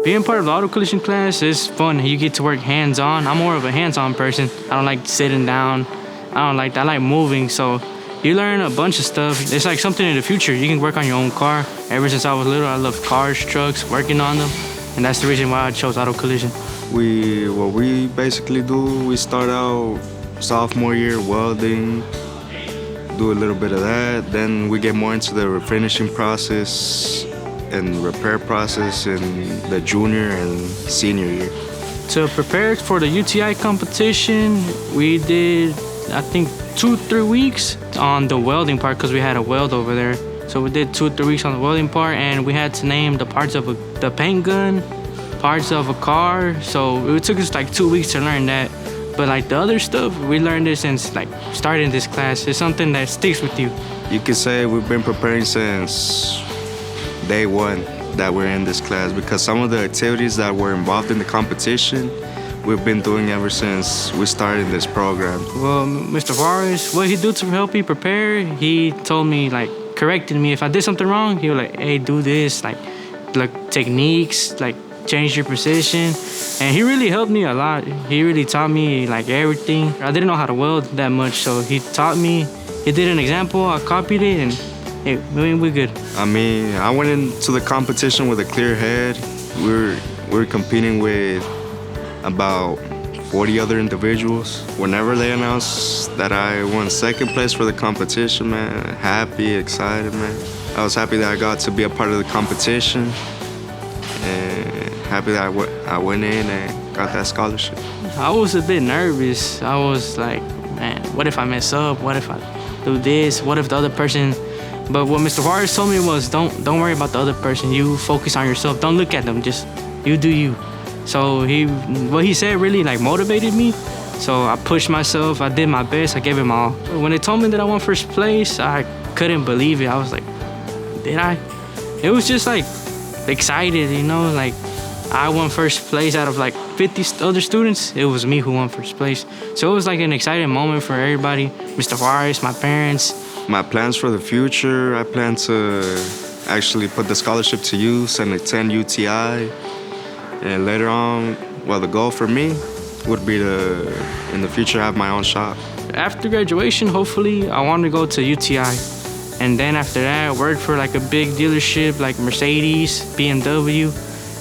Being part of the auto collision class is fun. You get to work hands-on. I'm more of a hands-on person. I don't like sitting down. I like moving. So you learn a bunch of stuff. It's like something in the future. You can work on your own car. Ever since I was little, I loved cars, trucks, working on them. And that's the reason why I chose auto collision. What we basically do, we start out sophomore year welding, do a little bit of that. Then we get more into the refinishing process and repair process in the junior and senior year. To prepare for the UTI competition, we did, I think, 2-3 weeks on the welding part because we had a weld over there. So we did 2-3 weeks on the welding part, and we had to name the parts of the paint gun, parts of a car. So it took us like 2 weeks to learn that. But like the other stuff, we learned it since like starting this class. It's something that sticks with you. You could say we've been preparing since day one that we're in this class, because some of the activities that were involved in the competition we've been doing ever since we started this program. Well, Mr. Vargas, what he do to help me prepare, he told me, like, corrected me. If I did something wrong, he was like, hey, do this, like techniques, like change your position. And he really helped me a lot. He really taught me like everything. I didn't know how to weld that much, so he taught me. He did an example, I copied it, and hey, we're good. I mean, I went into the competition with a clear head. We're competing with about 40 other individuals. Whenever they announced that I won second place for the competition, man, happy, excited, man. I was happy that I got to be a part of the competition, and happy that I went in and got that scholarship. I was a bit nervous. I was like, man, what if I mess up? What if I do this? What if the other person... But what Mr. Vargas told me was, don't worry about the other person. You focus on yourself. Don't look at them. Just you do you. So what he said really like motivated me. So I pushed myself. I did my best. I gave it my all. When they told me that I won first place, I couldn't believe it. I was like, did I? It was just like excited, you know, like I won first place out of like 50 other students. It was me who won first place. So it was like an exciting moment for everybody. Mr. Vargas, my parents. My plans for the future, I plan to actually put the scholarship to use and attend UTI. And later on, well, the goal for me would be to, in the future, have my own shop. After graduation, hopefully, I want to go to UTI. And then after that, work for like a big dealership like Mercedes, BMW,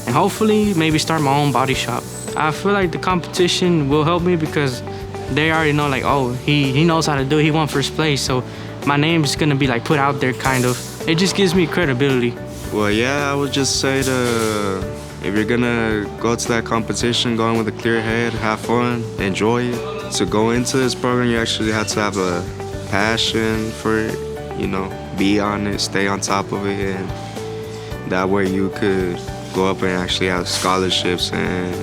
and hopefully maybe start my own body shop. I feel like the competition will help me because they already know like, oh, he knows how to do it. He won first place. So my name is gonna be like put out there kind of. It just gives me credibility. Well, yeah, I would just say if you're gonna go to that competition, go in with a clear head, have fun, enjoy it. To go into this program, you actually have to have a passion for it, you know, be on it, stay on top of it, and that way you could go up and actually have scholarships, and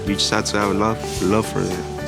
you just have to have love for it.